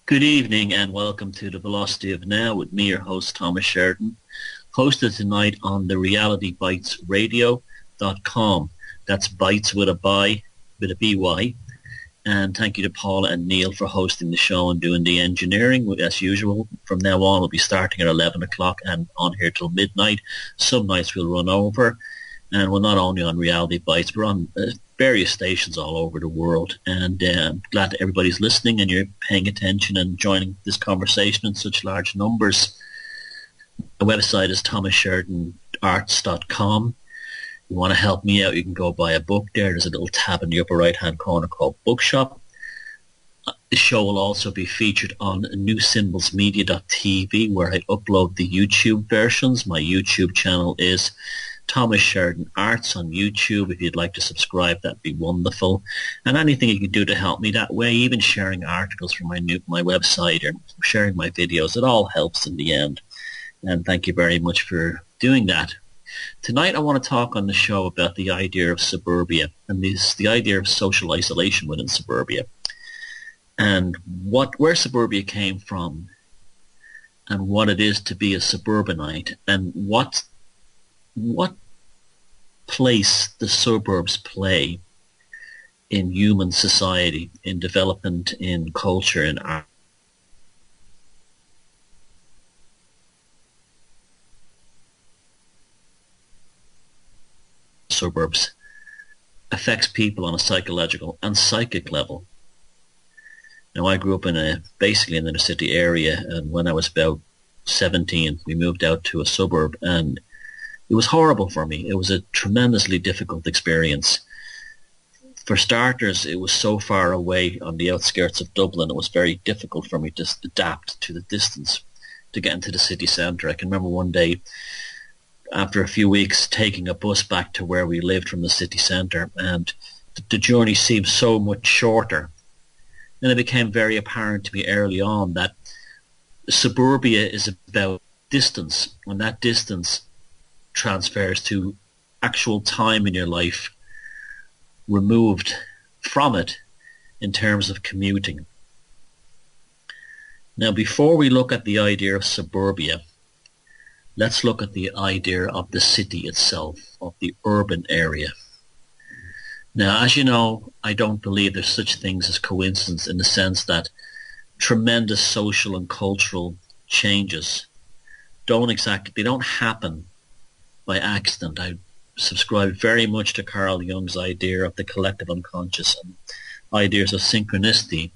Good evening and welcome to the Velocity of Now with me, your host, Thomas Sheridan, hosted tonight on the Reality Bytes Radio.com. That's Bytes with a B-Y. And thank you to Paula and Neil for hosting the show and doing the engineering. As usual, from now on, we'll be starting at 11 o'clock and on here till midnight. Some nights we'll run over. And we're not only on Reality Bytes, we're on various stations all over the world. And I'm glad that everybody's listening and you're paying attention and joining this conversation in such large numbers. The website is thomassheridanarts.com. If you want to help me out, you can go buy a book there. There's a little tab in the upper right-hand corner called Bookshop. The show will also be featured on newsymbolsmedia.tv, where I upload the YouTube versions. My YouTube channel is Thomas Sheridan Arts on YouTube. If you'd like to subscribe, that'd be wonderful. And anything you can do to help me that way, even sharing articles from my website or sharing my videos, it all helps in the end. And thank you very much for doing that. Tonight I want to talk on the show about the idea of suburbia and the idea of social isolation within suburbia and where suburbia came from and what it is to be a suburbanite and what place the suburbs play in human society, in development, in culture, in art. Suburbs affects people on a psychological and psychic level. Now, I grew up basically in the inner city area, and when I was about 17, we moved out to a suburb, and it was horrible for me. It was a tremendously difficult experience. For starters, it was so far away on the outskirts of Dublin, it was very difficult for me to adapt to the distance to get into the city centre. I can remember one day, after a few weeks, taking a bus back to where we lived from the city centre, and the journey seemed so much shorter. And it became very apparent to me early on that suburbia is about distance, and that distance transfers to actual time in your life removed from it in terms of commuting. Now, before we look at the idea of suburbia, let's look at the idea of the city itself, of the urban area. Now, as you know, I don't believe there's such things as coincidence, in the sense that tremendous social and cultural changes they don't happen by accident. I subscribe very much to Carl Jung's idea of the collective unconscious and ideas of synchronicity.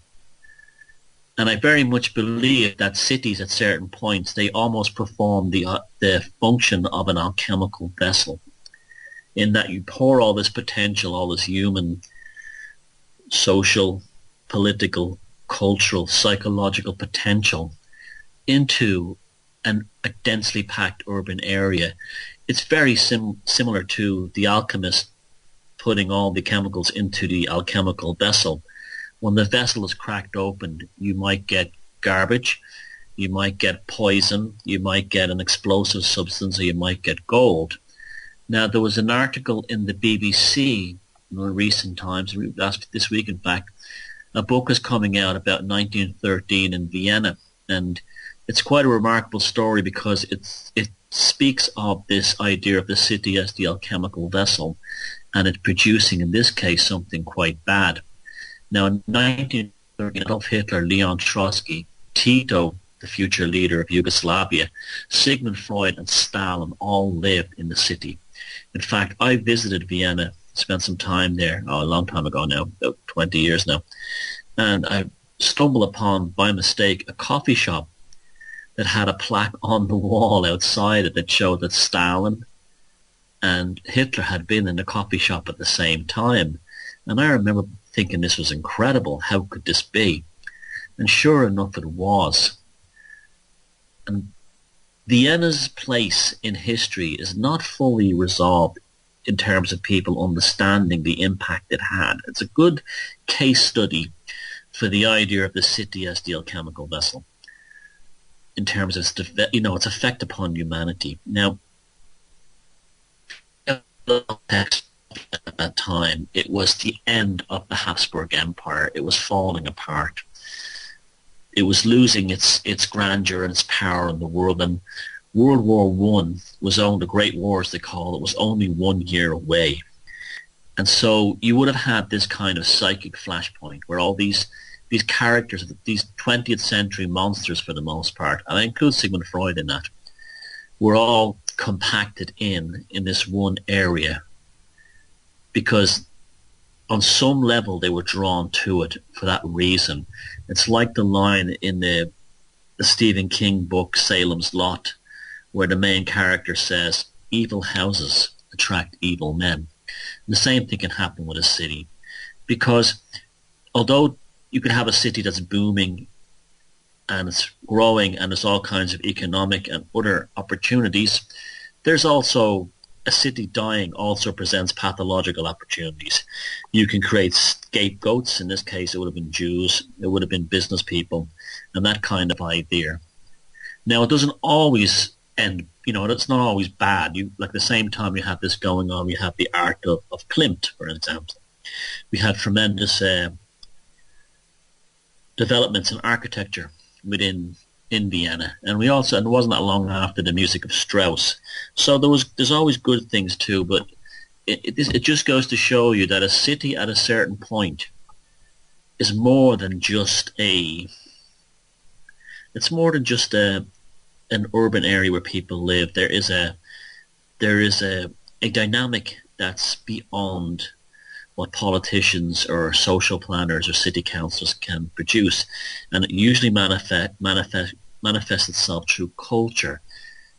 And I very much believe that cities at certain points, they almost perform the function of an alchemical vessel, in that you pour all this potential, all this human, social, political, cultural, psychological potential into a densely packed urban area. It's very similar to the alchemist putting all the chemicals into the alchemical vessel. When the vessel is cracked open, you might get garbage, you might get poison, you might get an explosive substance, or you might get gold. Now, there was an article in the BBC in recent times, this week in fact, a book is coming out about 1913 in Vienna, and it's quite a remarkable story because it speaks of this idea of the city as the alchemical vessel, and it's producing, in this case, something quite bad. Now, in 1913, Adolf Hitler, Leon Trotsky, Tito, the future leader of Yugoslavia, Sigmund Freud and Stalin all lived in the city. In fact, I visited Vienna, spent some time there, a long time ago now, about 20 years now, and I stumbled upon, by mistake, a coffee shop that had a plaque on the wall outside it that showed that Stalin and Hitler had been in the coffee shop at the same time. And I remember thinking this was incredible. How could this be? And sure enough, it was. And Vienna's place in history is not fully resolved in terms of people understanding the impact it had. It's a good case study for the idea of the city as the alchemical vessel in terms of its effect upon humanity. Now, at that time, it was the end of the Habsburg Empire. It was falling apart. it was losing its grandeur and its power in the world. And World War One was only, the Great War as they call it, was only 1 year away. And so you would have had this kind of psychic flashpoint where all these characters, these 20th century monsters for the most part, and I include Sigmund Freud in that, were all compacted in this one area because on some level they were drawn to it for that reason. It's like the line in the Stephen King book Salem's Lot, where the main character says, evil houses attract evil men. And the same thing can happen with a city, because although you could have a city that's booming and it's growing and there's all kinds of economic and other opportunities, there's also a city dying also presents pathological opportunities. You can create scapegoats. In this case, it would have been Jews. It would have been business people and that kind of idea. Now, it doesn't always end, it's not always bad. Like the same time you have this going on, you have the art of Klimt, for example. We had tremendous developments in architecture within Vienna, and it wasn't that long after the music of Strauss. So there's always good things too, but it just goes to show you that a city at a certain point is more than just an urban area where people live. There is a dynamic that's beyond what politicians or social planners or city councils can produce, and it usually manifests itself through culture.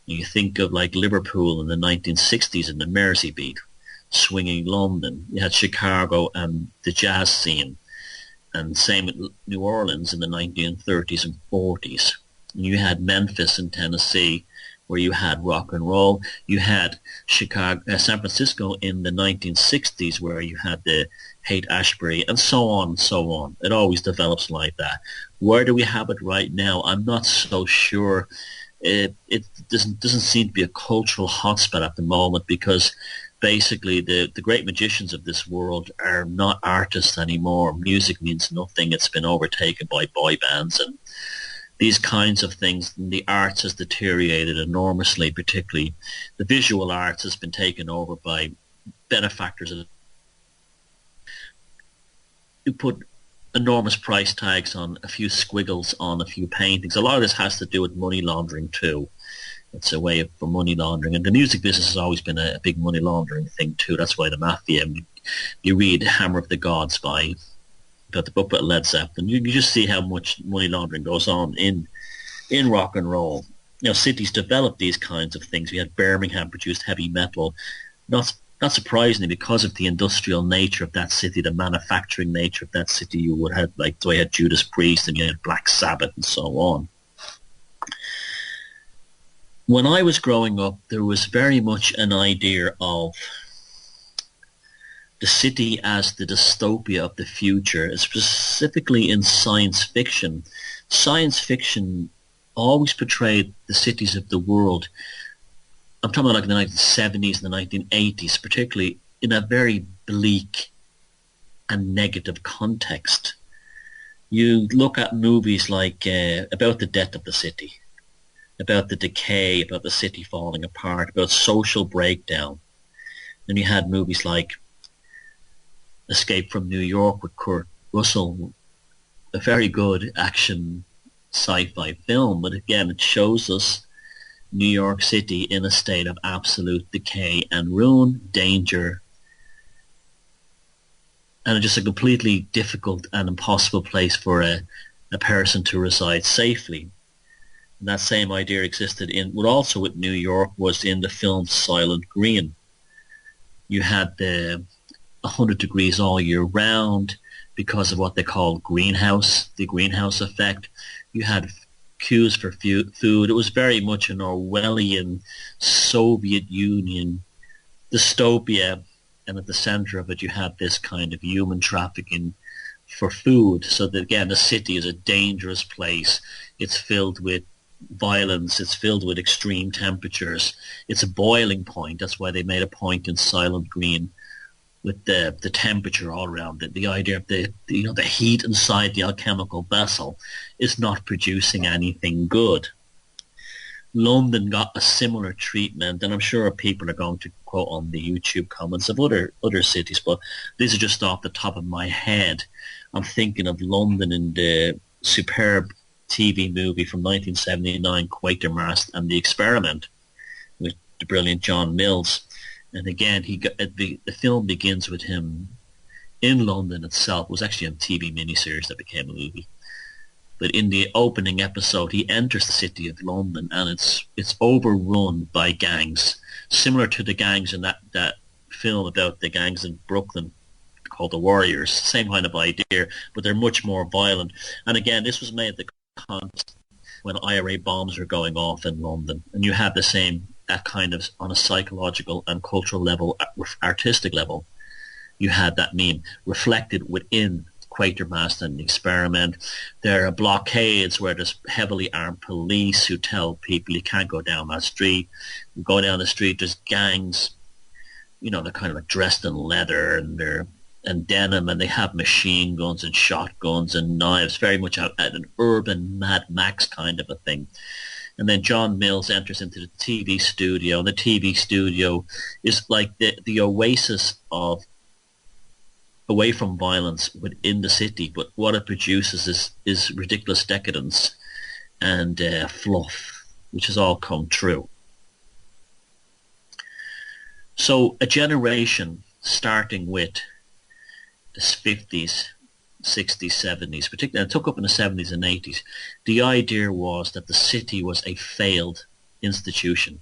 You think of like Liverpool in the 1960s in the Mersey beat, swinging London. You had Chicago and the jazz scene, and same with New Orleans in the 1930s and 40s. And you had Memphis in Tennessee, where you had rock and roll. You had San Francisco in the 1960s, where you had the Haight-Ashbury, and so on and so on. It always develops like that. Where do we have it right now? I'm not so sure. It doesn't seem to be a cultural hotspot at the moment, because basically the great magicians of this world are not artists anymore. Music means nothing. It's been overtaken by boy bands and these kinds of things. The arts has deteriorated enormously, particularly the visual arts has been taken over by benefactors who put enormous price tags on a few squiggles on a few paintings. A lot of this has to do with money laundering too. It's a way for money laundering. And the music business has always been a big money laundering thing too. That's why the mafia, you read Hammer of the Gods about the book about Led Zeppelin, you just see how much money laundering goes on in rock and roll. Cities develop these kinds of things. We had Birmingham produced heavy metal, not surprisingly because of the industrial nature of that city, the manufacturing nature of that city. You would have, like, so you had Judas Priest and you had Black Sabbath and so on. When I was growing up, there was very much an idea of the city as the dystopia of the future, specifically in science fiction. Science fiction always portrayed the cities of the world, I'm talking about like the 1970s and the 1980s, particularly in a very bleak and negative context. You look at movies like about the death of the city, about the decay, about the city falling apart, about social breakdown. Then you had movies like Escape from New York with Kurt Russell, a very good action sci-fi film, but again it shows us New York City in a state of absolute decay and ruin, danger, and just a completely difficult and impossible place for a person to reside safely. And that same idea existed also with New York was in the film Silent Green. You had the 100 degrees all year round because of what they call the greenhouse effect. You had queues for food. It was very much an Orwellian Soviet Union dystopia, and at the center of it you had this kind of human trafficking for food. So that again, the city is a dangerous place. It's filled with violence. It's filled with extreme temperatures. It's a boiling point. That's why they made a point in Silent Green with the temperature all around it. The idea of the heat inside the alchemical vessel is not producing anything good. London got a similar treatment, and I'm sure people are going to quote on the YouTube comments of other cities, but these are just off the top of my head. I'm thinking of London in the superb TV movie from 1979, Quatermass and the Experiment, with the brilliant John Mills. And again, the film begins with him in London itself. It was actually a TV miniseries that became a movie. But in the opening episode, he enters the city of London, and it's overrun by gangs, similar to the gangs in that film about the gangs in Brooklyn called the Warriors. Same kind of idea, but they're much more violent. And again, this was made at the context when IRA bombs were going off in London, and you had that kind of on a psychological and cultural level, artistic level. You had that meme reflected within Quatermass and the Experiment. There are blockades where there's heavily armed police who tell people you can't go down that street. You go down the street, there's gangs, they're kind of like dressed in leather and denim, and they have machine guns and shotguns and knives, very much at an urban Mad Max kind of a thing. And then John Mills enters into the TV studio, and the TV studio is like the oasis of away from violence within the city, but what it produces is ridiculous decadence and fluff, which has all come true. So a generation starting with the 50s, 60s, 70s, particularly, and it took up in the 70s and 80s, the idea was that the city was a failed institution,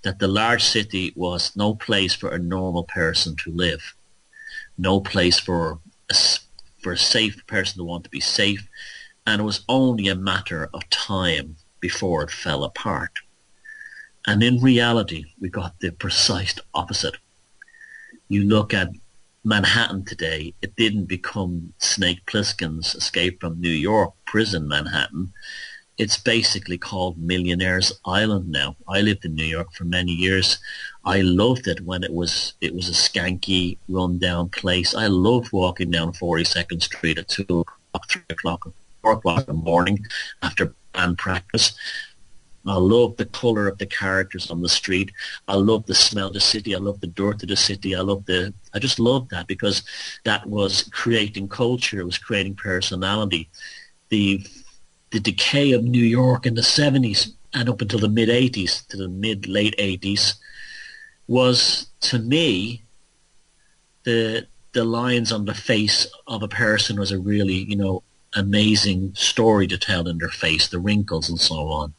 that the large city was no place for a normal person to live, no place for a safe person to want to be safe, and it was only a matter of time before it fell apart. And in reality, we got the precise opposite. You look at Manhattan today, it didn't become Snake Plissken's Escape from New York prison Manhattan. It's basically called Millionaire's Island now. I lived in New York for many years. I loved it when it was a skanky, run-down place. I loved walking down 42nd Street at 2 o'clock, 3 o'clock, 4 o'clock in the morning after band practice. I love the colour of the characters on the street. I love the smell of the city. I love the dirt of the city. I just loved that because that was creating culture. It was creating personality. The decay of New York in the 70s and up until the mid-80s, to the mid-late 80s, was, to me, the lines on the face of a person was a really, amazing story to tell in their face, the wrinkles and so on.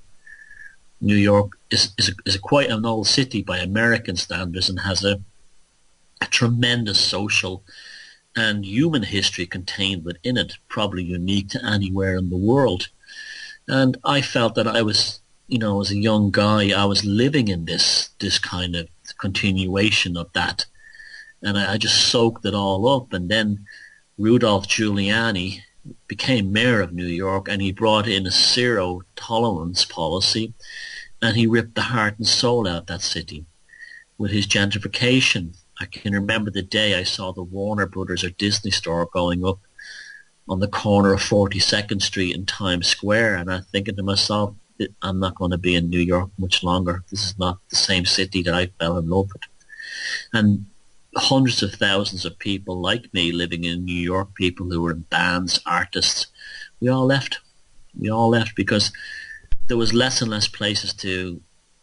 New York is quite an old city by American standards and has a tremendous social and human history contained within it, probably unique to anywhere in the world. And I felt that I was, as a young guy, I was living in this kind of continuation of that. And I just soaked it all up. And then Rudolph Giuliani became mayor of New York, and he brought in a zero tolerance policy, and he ripped the heart and soul out of that city with his gentrification. I can remember the day I saw the Warner Brothers or Disney store going up on the corner of 42nd Street in Times Square, and I'm thinking to myself, I'm not going to be in New York much longer. This is not the same city that I fell in love with. And hundreds of thousands of people like me living in New York, people who were in bands, artists, we all left. We all left because there was less and less places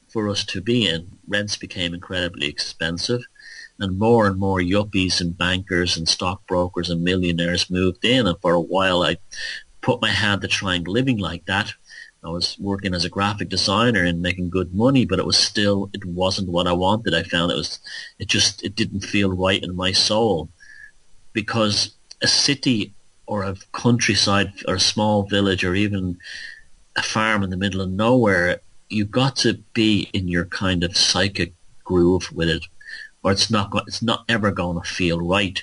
for us to be in. Rents became incredibly expensive, and more yuppies and bankers and stockbrokers and millionaires moved in. And for a while I put my hand to trying living like that. I was working as a graphic designer and making good money, but it wasn't what I wanted. I found it didn't feel right in my soul, because a city or a countryside or a small village or even a farm in the middle of nowhere, you've got to be in your kind of psychic groove with it, or it's not ever going to feel right.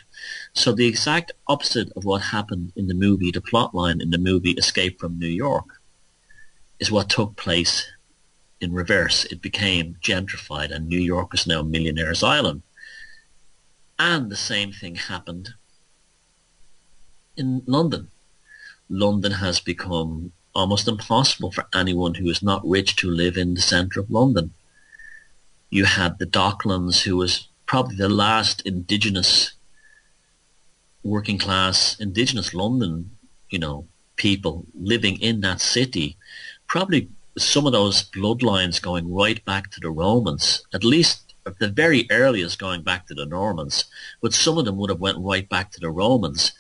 So the exact opposite of what happened in the movie, the plot line in the movie Escape from New York, is what took place in reverse. It became gentrified, and New York is now Millionaire's Island. And the same thing happened in London. London has become almost impossible for anyone who is not rich to live in the centre of London. You had the Docklands, who was probably the last indigenous, working class, indigenous London, people living in that city. Probably some of those bloodlines going right back to the Romans, at least at the very earliest going back to the Normans, but some of them would have went right back to the Romans.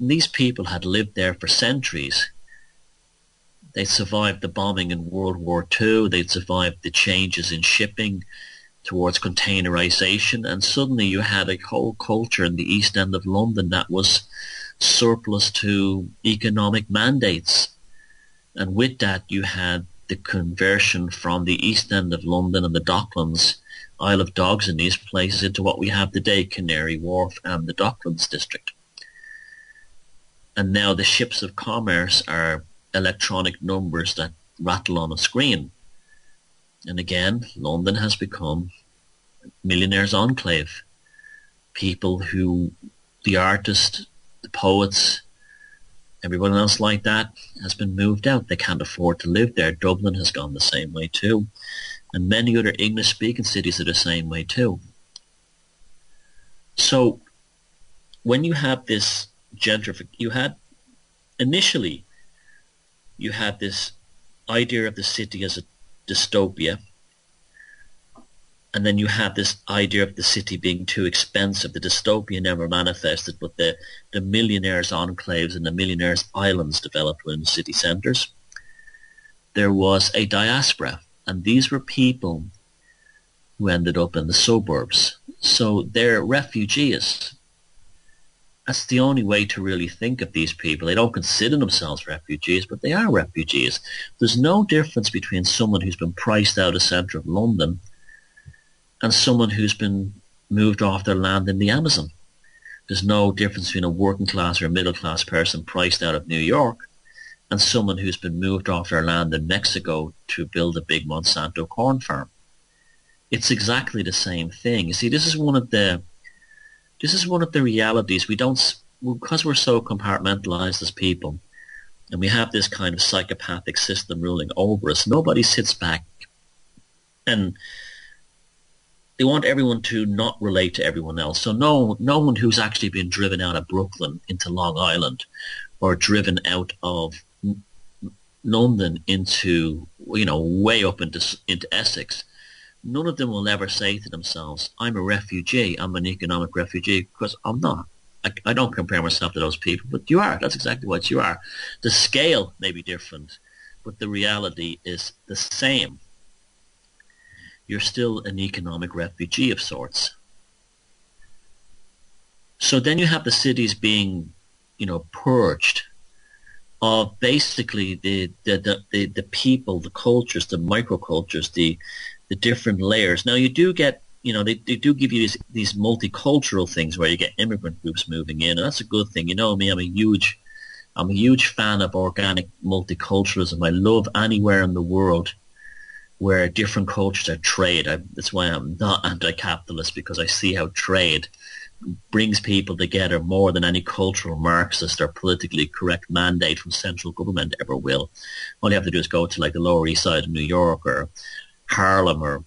And these people had lived there for centuries. They survived the bombing in World War II. They'd survived the changes in shipping towards containerization. And suddenly you had a whole culture in the East End of London that was surplus to economic mandates. And with that, you had the conversion from the East End of London and the Docklands, Isle of Dogs and these places, into what we have today, Canary Wharf and the Docklands district. And now the ships of commerce are electronic numbers that rattle on a screen. And again, London has become millionaires' enclave. People who, the artists, the poets, everyone else like that has been moved out. They can't afford to live there. Dublin has gone the same way too. And many other English-speaking cities are the same way too. So when you have this initially you had this idea of the city as a dystopia, and then you had this idea of the city being too expensive. The dystopia never manifested, but the millionaires' enclaves and the millionaires' islands developed within the city centres. There was a diaspora, and these were people who ended up in the suburbs. So they're refugees. That's the only way to really think of these people. They don't consider themselves refugees, but they are refugees. There's no difference between someone who's been priced out of the centre of London and someone who's been moved off their land in the Amazon. There's no difference between a working class or a middle class person priced out of New York and someone who's been moved off their land in Mexico to build a big Monsanto corn farm. It's exactly the same thing. You see, this is one of the realities. We don't, because we're so compartmentalized as people, and we have this kind of psychopathic system ruling over us, nobody sits back and they want everyone to not relate to everyone else. So no one who's actually been driven out of Brooklyn into Long Island or driven out of London into, way up into Essex, none of them will ever say to themselves, I'm a refugee, I'm an economic refugee, because I'm not. I don't compare myself to those people, but you are. That's exactly what you are. The scale may be different, but the reality is the same. You're still an economic refugee of sorts. So then you have the cities being, purged of basically the people, the cultures, the microcultures, the different layers. Now you do get, they do give you these multicultural things where you get immigrant groups moving in, and that's a good thing. You know me, I'm a huge fan of organic multiculturalism. I love anywhere in the world where different cultures are trade. That's why I'm not anti-capitalist, because I see how trade brings people together more than any cultural Marxist or politically correct mandate from central government ever will. All you have to do is go to like the Lower East Side of New York or Harlem or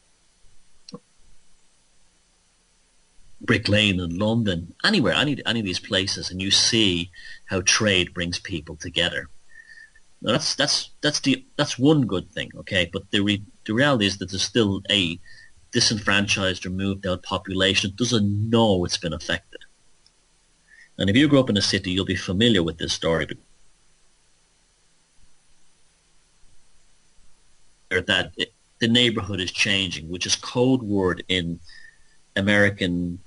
Brick Lane in London, anywhere, any of these places, and you see how trade brings people together. Now that's one good thing, okay? But the reality is that there's still a disenfranchised or moved out population that doesn't know it's been affected. And if you grew up in a city, you'll be familiar with this story, that the neighborhood is changing, which is code word in American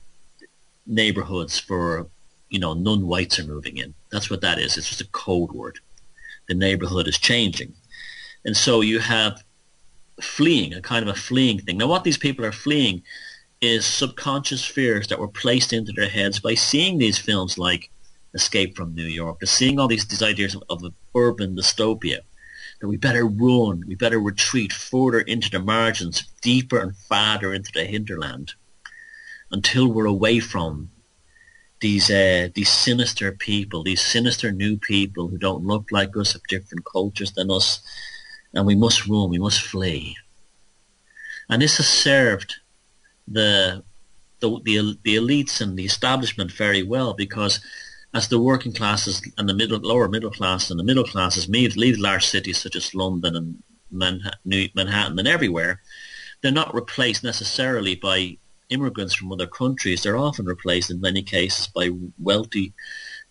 neighborhoods for, non-whites are moving in. That's what that is. It's just a code word. The neighborhood is changing. And so you have fleeing, a kind of a fleeing thing. Now what these people are fleeing is subconscious fears that were placed into their heads by seeing these films like Escape from New York. They're seeing all these ideas of an urban dystopia, that we better run, we better retreat further into the margins, deeper and farther into the hinterland, until we're away from these sinister people, these sinister new people who don't look like us, have different cultures than us, and we must run, we must flee. And this has served the elites and the establishment very well, because as the working classes and the lower middle class and the middle classes leave large cities such as London and Manhattan and everywhere, they're not replaced necessarily by immigrants from other countries. They're often replaced in many cases by wealthy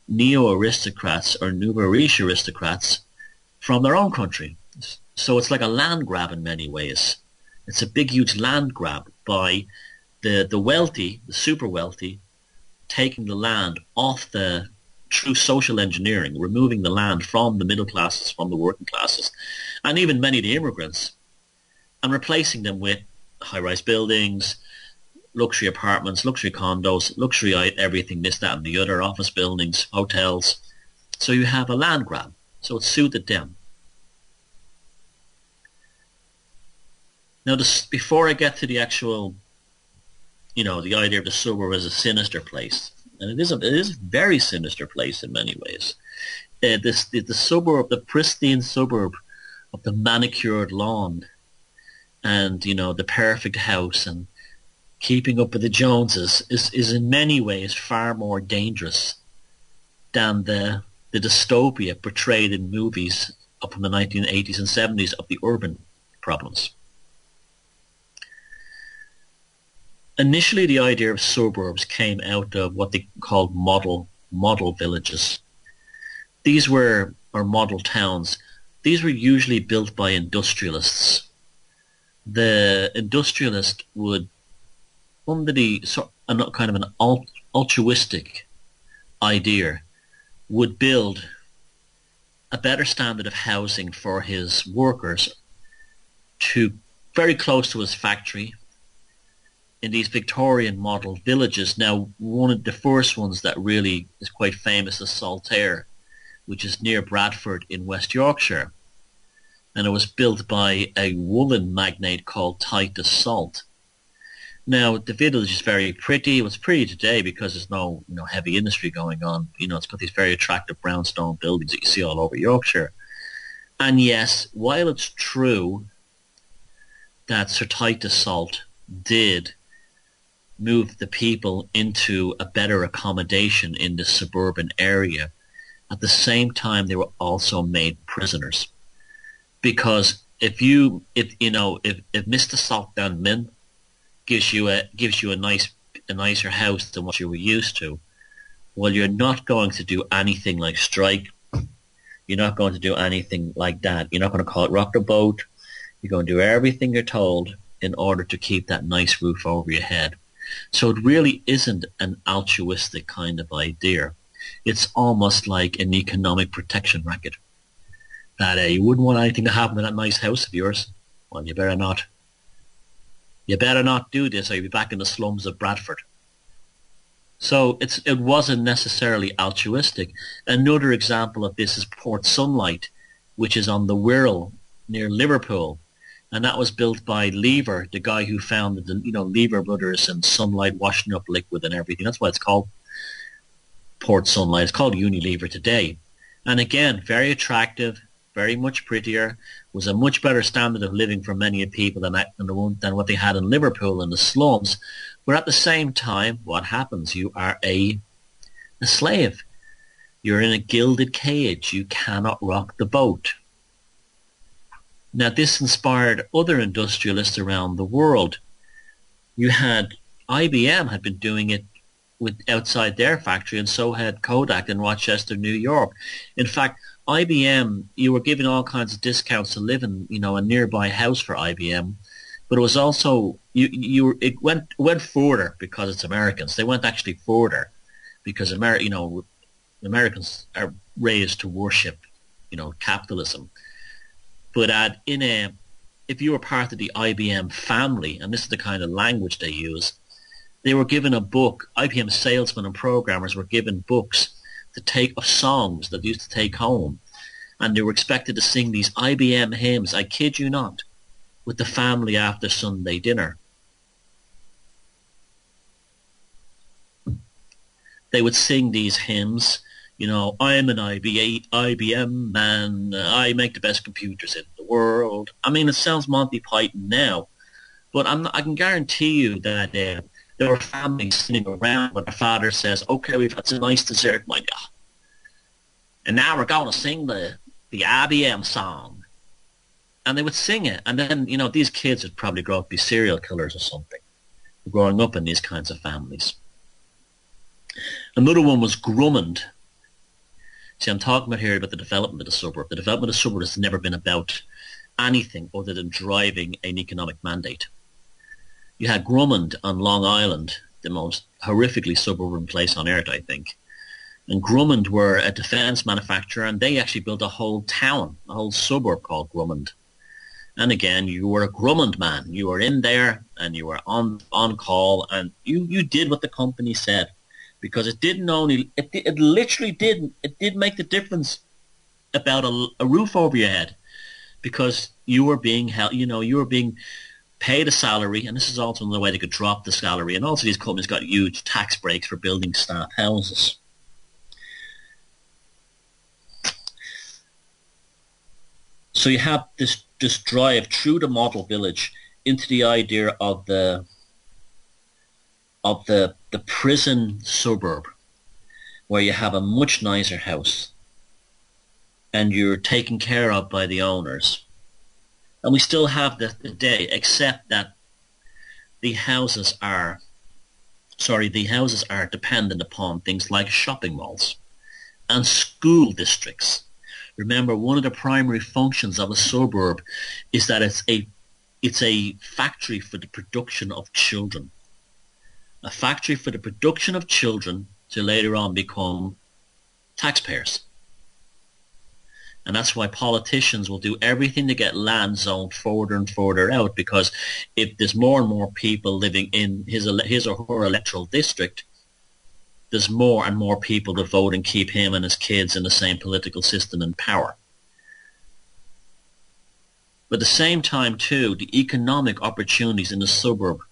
neo-aristocrats or nouveau riche aristocrats from their own country. So it's like a land grab in many ways. It's a big, huge land grab by the wealthy, the super wealthy, taking the land off the through social engineering, removing the land from the middle classes, from the working classes, and even many of the immigrants, and replacing them with high-rise buildings, luxury apartments, luxury condos, luxury everything, this, that, and the other, office buildings, hotels. So you have a land grab. So it suited them. Now, before I get to the actual, the idea of the suburb as a sinister place, and it is a very sinister place in many ways. The suburb, the pristine suburb of the manicured lawn, and the perfect house, and keeping up with the Joneses is in many ways far more dangerous than the dystopia portrayed in movies up in the 1980s and 70s of the urban problems. Initially, the idea of suburbs came out of what they called model villages. These were, or model towns, these were usually built by industrialists. The industrialist would, under the kind of an altruistic idea, would build a better standard of housing for his workers to very close to his factory in these Victorian model villages. Now, one of the first ones that really is quite famous is Saltaire, which is near Bradford in West Yorkshire. And it was built by a woolen magnate called Titus Salt. Now, the village is very pretty. It was pretty today because there's no heavy industry going on. It's got these very attractive brownstone buildings that you see all over Yorkshire. And yes, while it's true that Sir Titus Salt did move the people into a better accommodation in the suburban area, at the same time they were also made prisoners. Because if Mr. Saltdown Min gives you a nicer house than what you were used to, well, you're not going to do anything like strike. You're not going to do anything like that. You're not going to call it rock the boat. You're going to do everything you're told in order to keep that nice roof over your head. So it really isn't an altruistic kind of idea. It's almost like an economic protection racket. That you wouldn't want anything to happen to that nice house of yours. Well, you better not. You better not do this or you'll be back in the slums of Bradford. So it wasn't necessarily altruistic. Another example of this is Port Sunlight, which is on the Wirral near Liverpool. And that was built by Lever, the guy who founded the Lever Brothers and Sunlight washing up liquid and everything. That's why it's called Port Sunlight. It's called Unilever today. And again, very attractive, very much prettier, was a much better standard of living for many people than what they had in Liverpool in the slums. But at the same time, what happens? You are a slave. You're in a gilded cage. You cannot rock the boat. Now, this inspired other industrialists around the world. You had IBM had been doing it outside their factory, and so had Kodak in Rochester, New York. In fact, IBM, you were given all kinds of discounts to live in, a nearby house for IBM, but it was also it went further because it's Americans. They went actually further because Americans are raised to worship, capitalism. But if you were part of the IBM family, and this is the kind of language they use, they were given a book. IBM salesmen and programmers were given books of songs that they used to take home, and they were expected to sing these IBM hymns, I kid you not, with the family after Sunday dinner. They would sing these hymns, you know, I'm an IBM man, I make the best computers in the world. I mean, it sounds Monty Python now, but I can guarantee you that there were families sitting around when their father says, okay, we've had some nice dessert, my God. And now we're going to sing the IBM song. And they would sing it. And then, you know, these kids would probably grow up to be serial killers or something, growing up in these kinds of families. Another one was Grummond. See, I'm talking about here about the development of the suburb. The development of the suburb has never been about anything other than driving an economic mandate. You had Grummond on Long Island, the most horrifically suburban place on earth, I think. And Grummond were a defence manufacturer, and they actually built a whole town, a whole suburb called Grummond. And again, you were a Grummond man. You were in there, and you were on call, and you did what the company said, because it didn't only it literally did make the difference about a roof over your head, because you were being held, you know, you were being paid a salary, and this is also another way they could drop the salary. And also, these companies got huge tax breaks for building staff houses. So you have this drive through the model village into the idea of the prison suburb, where you have a much nicer house and you're taken care of by the owners. And we still have the day, except that the houses are dependent upon things like shopping malls and school districts. Remember, one of the primary functions of a suburb is that it's a factory for the production of children. A factory for the production of children to later on become taxpayers. And that's why politicians will do everything to get land zoned further and further out, because if there's more and more people living in his or her electoral district, there's more and more people to vote and keep him and his kids in the same political system in power. But at the same time, too, the economic opportunities in the suburbs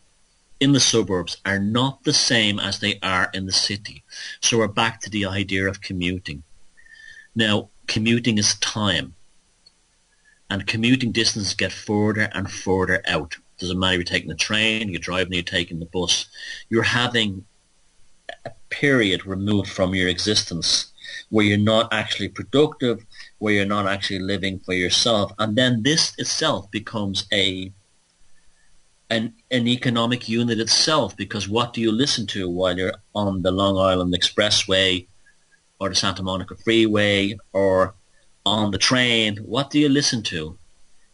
are not the same as they are in the city. So we're back to the idea of commuting. Now, commuting is time, and commuting distances get further and further out. Doesn't matter if you're taking the train, you're driving, you're taking the bus. You're having a period removed from your existence where you're not actually productive, where you're not actually living for yourself. And then this itself becomes an economic unit itself, because what do you listen to while you're on the Long Island Expressway or the Santa Monica Freeway or on the train? What do you listen to?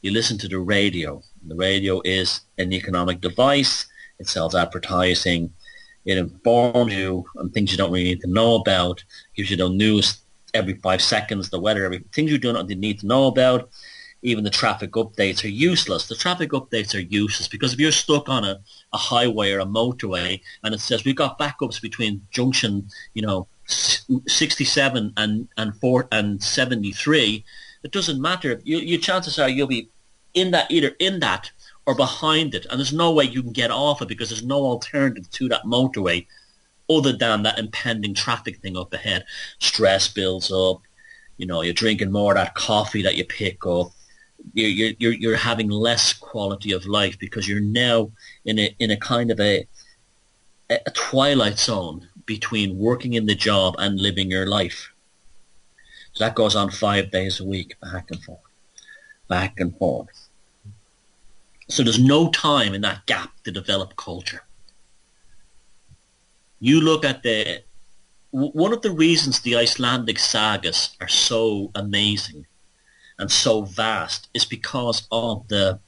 You listen to the radio. The radio is an economic device. It sells advertising. It informs you on things you don't really need to know about, gives you the news every 5 seconds, the weather, things you don't need to know about. Even the traffic updates are useless. The traffic updates are useless because if you're stuck on a highway or a motorway and it says we've got backups between junction, 67 and 73, it doesn't matter. Your chances are you'll be either in that or behind it, and there's no way you can get off it because there's no alternative to that motorway other than that impending traffic thing up ahead. Stress builds up. You're drinking more of that coffee that you pick up. You're having less quality of life because you're now in a kind of a twilight zone between working in the job and living your life. So that goes on 5 days a week, back and forth, back and forth. So there's no time in that gap to develop culture. You look at one of the reasons the Icelandic sagas are so amazing and so vast is because of the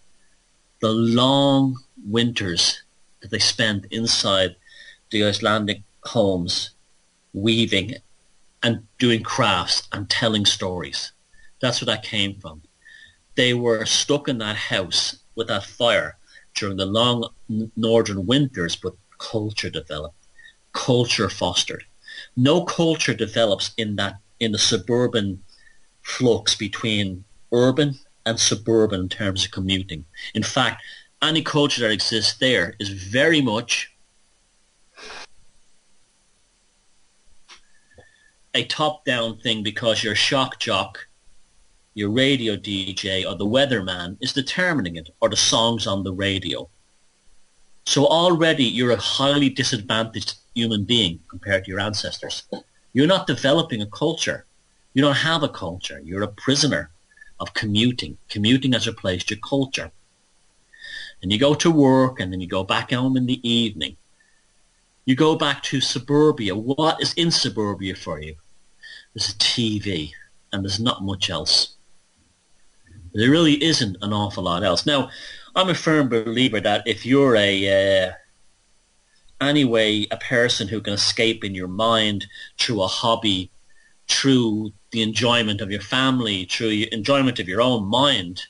long winters that they spend inside the Icelandic homes, weaving and doing crafts and telling stories. That's where that came from. They were stuck in that house with that fire during the long northern winters, but culture developed, culture fostered. No culture develops in the suburban flux between urban and suburban in terms of commuting. In fact, any culture that exists there is very much a top-down thing because your shock jock, your radio DJ, or the weatherman is determining it, or the songs on the radio. So already you're a highly disadvantaged human being compared to your ancestors. You're not developing a culture. You don't have a culture. You're a prisoner of commuting. Commuting has replaced your culture. And you go to work, and then you go back home in the evening. You go back to suburbia. What is in suburbia for you? There's a TV, and there's not much else. There really isn't an awful lot else. Now, I'm a firm believer that if you're a person who can escape in your mind through a hobby, through the enjoyment of your family, through your enjoyment of your own mind,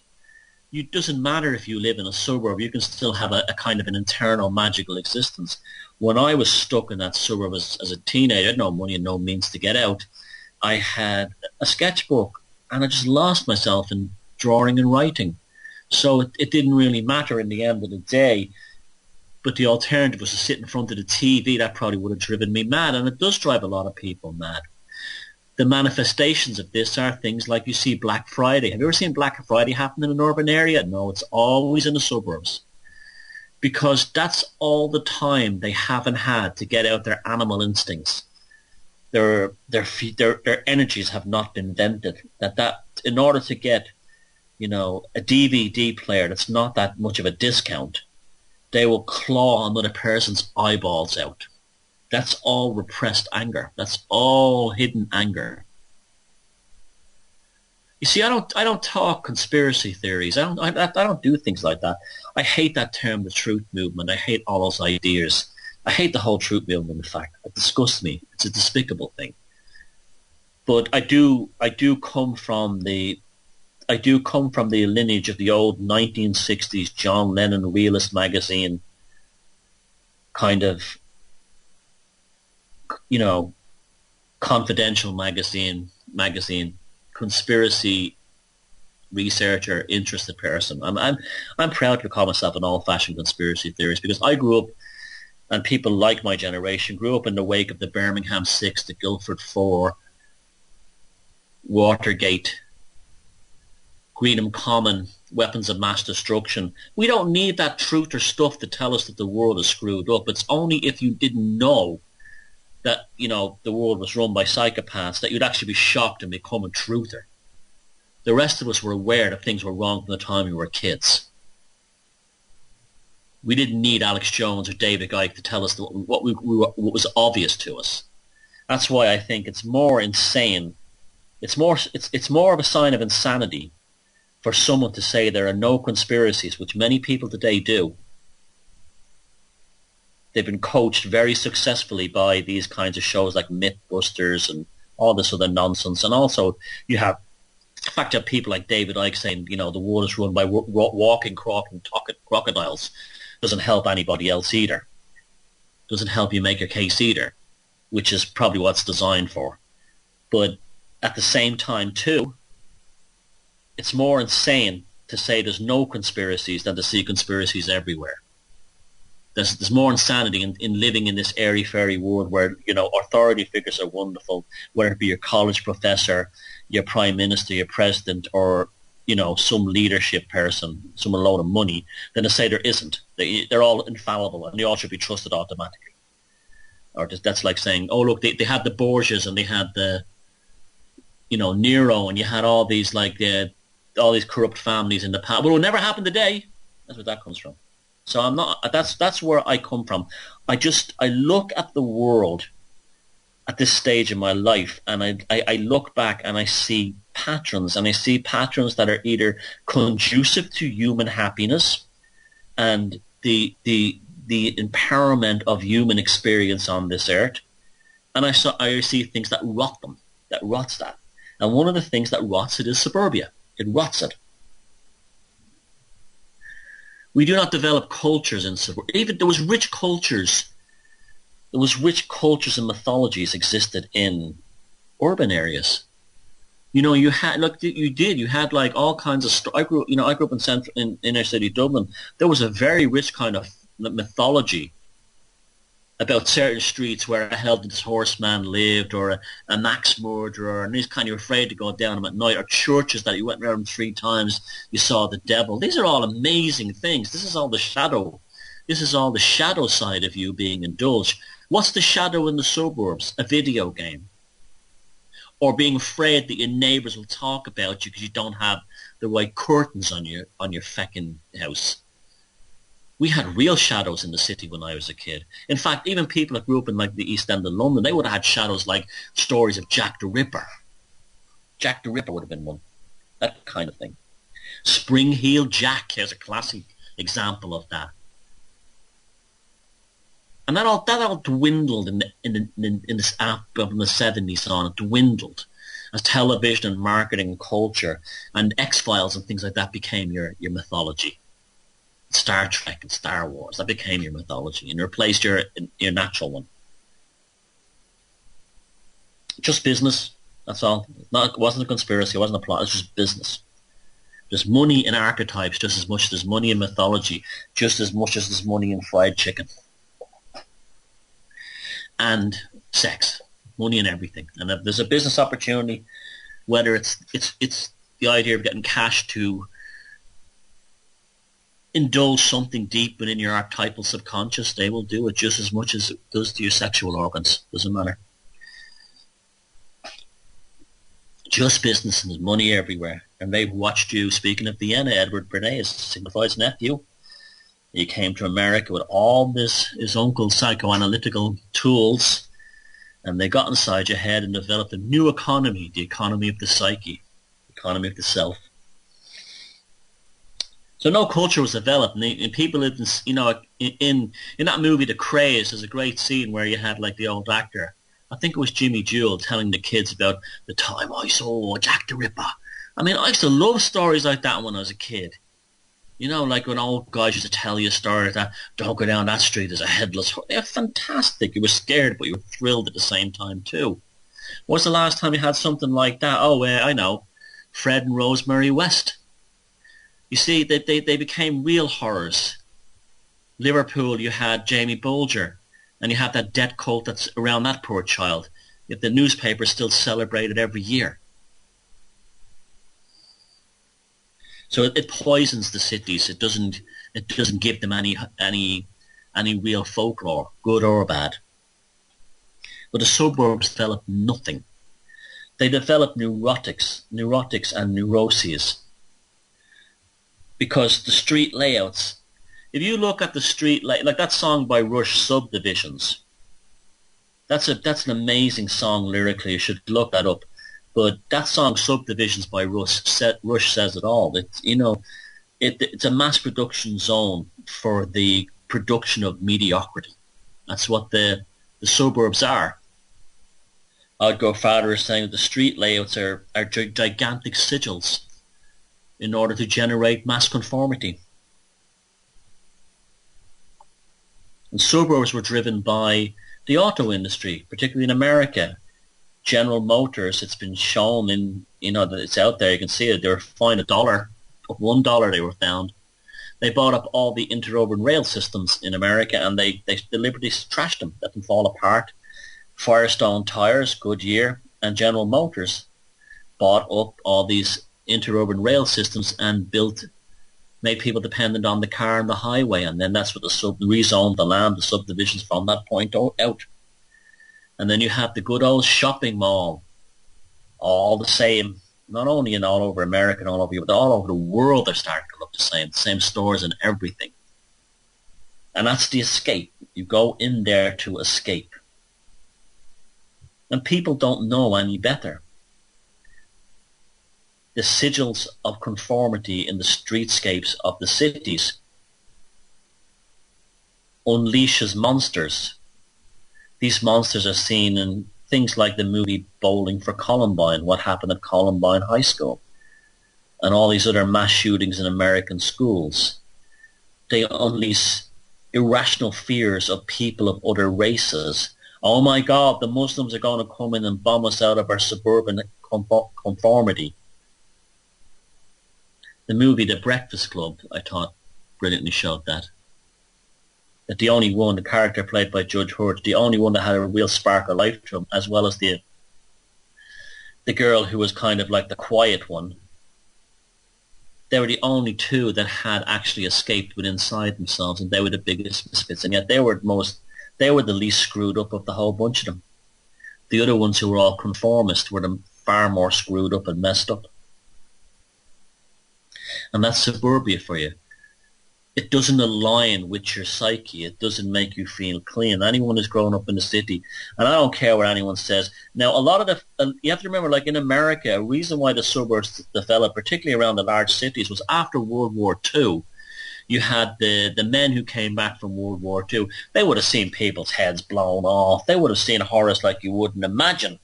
it doesn't matter if you live in a suburb. You can still have a kind of an internal magical existence. When I was stuck in that suburb as a teenager, I had no money and no means to get out. I had a sketchbook, and I just lost myself in drawing and writing. So it didn't really matter in the end of the day. But the alternative was to sit in front of the TV. That probably would have driven me mad, and it does drive a lot of people mad. The manifestations of this are things like you see Black Friday. Have you ever seen Black Friday happen in an urban area? No, it's always in the suburbs. Because that's all the time they haven't had to get out their animal instincts. Their energies have not been vented. That in order to get, a DVD player that's not that much of a discount, they will claw another person's eyeballs out. That's all repressed anger. That's all hidden anger. You see, I don't talk conspiracy theories. I don't do things like that. I hate that term, the truth movement. I hate all those ideas. I hate the whole truth movement. In fact, it disgusts me. It's a despicable thing. But I do come from the lineage of the old 1960s John Lennon realist magazine kind of, confidential magazine, conspiracy researcher, interested person. I'm proud to call myself an old-fashioned conspiracy theorist because I grew up, and people like my generation grew up in the wake of the Birmingham 6, the Guildford 4, Watergate, Greenham Common, weapons of mass destruction. We don't need that truth or stuff to tell us that the world is screwed up. It's only if you didn't know that, the world was run by psychopaths that you'd actually be shocked and become a truther. The rest of us were aware that things were wrong from the time we were kids. We didn't need Alex Jones or David Icke to tell us what was obvious to us. That's why I think it's more insane. It's more of a sign of insanity for someone to say there are no conspiracies, which many people today do. They've been coached very successfully by these kinds of shows like Mythbusters and all this other nonsense. And also you have the fact that people like David Icke saying, the world is run by walking, crawling crocodiles doesn't help anybody else either. Doesn't help you make your case either, which is probably what it's designed for. But at the same time, too, it's more insane to say there's no conspiracies than to see conspiracies everywhere. There's more insanity in living in this airy-fairy world where, authority figures are wonderful, whether it be your college professor, your prime minister, your president, or, some leadership person, someone with a load of money, than to say there isn't. They're all infallible and they all should be trusted automatically. Or that's like saying, oh, look, they had the Borgias and they had the, Nero, and you had all these all these corrupt families in the past. But it will never happen today. That's where that comes from. So I'm not. That's where I come from. I look at the world at this stage in my life, and I look back and I see patterns, that are either conducive to human happiness and the empowerment of human experience on this earth, and I see things that rot them, that rots that. And one of the things that rots it is suburbia. It rots it. We do not develop cultures in suburbia. Even there was rich cultures and mythologies existed in urban areas. You had like all kinds of. I grew up in inner city Dublin. There was a very rich kind of mythology about certain streets where a headless horseman lived, or a max murderer, and he's kind of afraid to go down them at night, or churches that you went around 3 times, you saw the devil. These are all amazing things. This is all the shadow. This is all the shadow side of you being indulged. What's the shadow in the suburbs? A video game. Or being afraid that your neighbours will talk about you because you don't have the right curtains on your feckin' house. We had real shadows in the city when I was a kid. In fact, even people that grew up in like the East End of London, they would have had shadows like stories of Jack the Ripper. Jack the Ripper would have been one. That kind of thing. Spring-heeled Jack is a classic example of that. And that all dwindled in this app from the 70s on. It dwindled as television and marketing and culture and X-Files and things like that became your mythology. Star Trek and Star Wars, that became your mythology and replaced your natural one. Just business, that's all. It wasn't a conspiracy, it wasn't a plot, it was just business. There's money in archetypes just as much as there's money in mythology, just as much as there's money in fried chicken. And sex, money in everything. And if there's a business opportunity, whether it's the idea of getting cash to indulge something deep within your archetypal subconscious, they will do it just as much as it does to your sexual organs. Doesn't matter. Just business, and there's money everywhere. And they've watched you. Speaking of Vienna, Edward Bernays signifies nephew. He came to America with all his uncle's psychoanalytical tools, and they got inside your head and developed a new economy, the economy of the psyche, the economy of the self. So no culture was developed, and people lived in that movie, The Craze. There's a great scene where you had like the old actor, I think it was Jimmy Jewell, telling the kids about the time I saw Jack the Ripper. I mean, I used to love stories like that when I was a kid. You know, like when old guys used to tell you a story that, don't go down that street, there's a headless horse. They're fantastic. You were scared, but you were thrilled at the same time too. When's the last time you had something like that? Oh, I know, Fred and Rosemary West. You see, they became real horrors. Liverpool, you had Jamie Bolger, and you have that death cult that's around that poor child. Yet the newspapers still celebrate it every year. So it poisons the cities. It doesn't give them any real folklore, good or bad. But the suburbs develop nothing. They develop neurotics and neuroses. Because the street layouts, if you look at the street, like that song by Rush, Subdivisions, that's an amazing song lyrically. You should look that up. But that song, Subdivisions by Rush says it all. It's a mass production zone for the production of mediocrity. That's what the suburbs are. I'd go farther as saying that the street layouts are gigantic sigils in order to generate mass conformity. And suburbs were driven by the auto industry, particularly in America. General Motors, it's been shown that it's out there, you can see it, they were fined $1 they were found. They bought up all the interurban rail systems in America, and they deliberately trashed them, let them fall apart. Firestone Tires, Goodyear, and General Motors bought up all these interurban rail systems and made people dependent on the car and the highway, and then that's what rezoned the land, the subdivisions from that point out. And then you have the good old shopping mall, all the same, not only in all over America and all over Europe, but all over the world they're starting to look the same stores and everything. And that's the escape. You go in there to escape. And people don't know any better. The sigils of conformity in the streetscapes of the cities unleashes monsters. These monsters are seen in things like the movie Bowling for Columbine, what happened at Columbine High School, and all these other mass shootings in American schools. They unleash irrational fears of people of other races. Oh my God, the Muslims are going to come in and bomb us out of our suburban conformity. The movie The Breakfast Club, I thought, brilliantly showed that. The only one, the character played by Judge Hurd, the only one that had a real spark of life to him, as well as the girl who was kind of like the quiet one. They were the only two that had actually escaped within inside themselves, and they were the biggest misfits, and yet they were the least screwed up of the whole bunch of them. The other ones who were all conformist were the far more screwed up and messed up. And that's suburbia for you. It doesn't align with your psyche. It doesn't make you feel clean. Anyone who's grown up in the city, and I don't care what anyone says. Now, a lot of you have to remember, like in America, a reason why the suburbs developed, particularly around the large cities, was after World War II. You had the men who came back from World War II. They would have seen people's heads blown off. They would have seen horrors like you wouldn't imagine.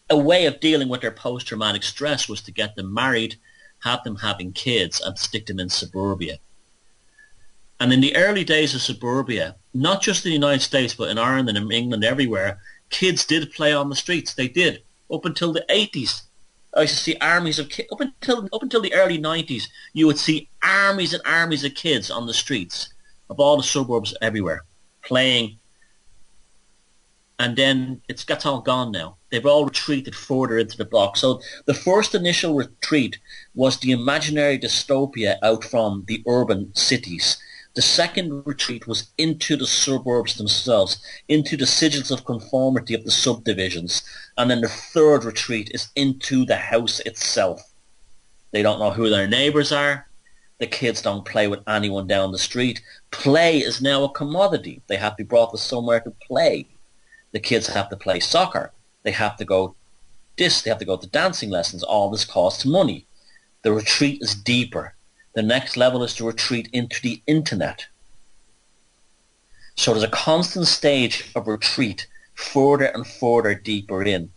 A way of dealing with their post-traumatic stress was to get them married, have them having kids, and stick them in suburbia. And in the early days of suburbia, not just in the United States, but in Ireland and in England, everywhere, kids did play on the streets. They did. Up until the 80s. I used to see armies of kids. Up until the early 90s, you would see armies and armies of kids on the streets of all the suburbs everywhere, playing. And then that's all gone now. They've all retreated further into the block. So the first initial retreat was the imaginary dystopia out from the urban cities. The second retreat was into the suburbs themselves, into the sigils of conformity of the subdivisions. And then the third retreat is into the house itself. They don't know who their neighbours are. The kids don't play with anyone down the street. Play is now a commodity. They have to be brought to somewhere to play. The kids have to play soccer. They have to go they have to go to dancing lessons. All this costs money. The retreat is deeper. The next level is to retreat into the internet. So there's a constant stage of retreat further and further deeper in.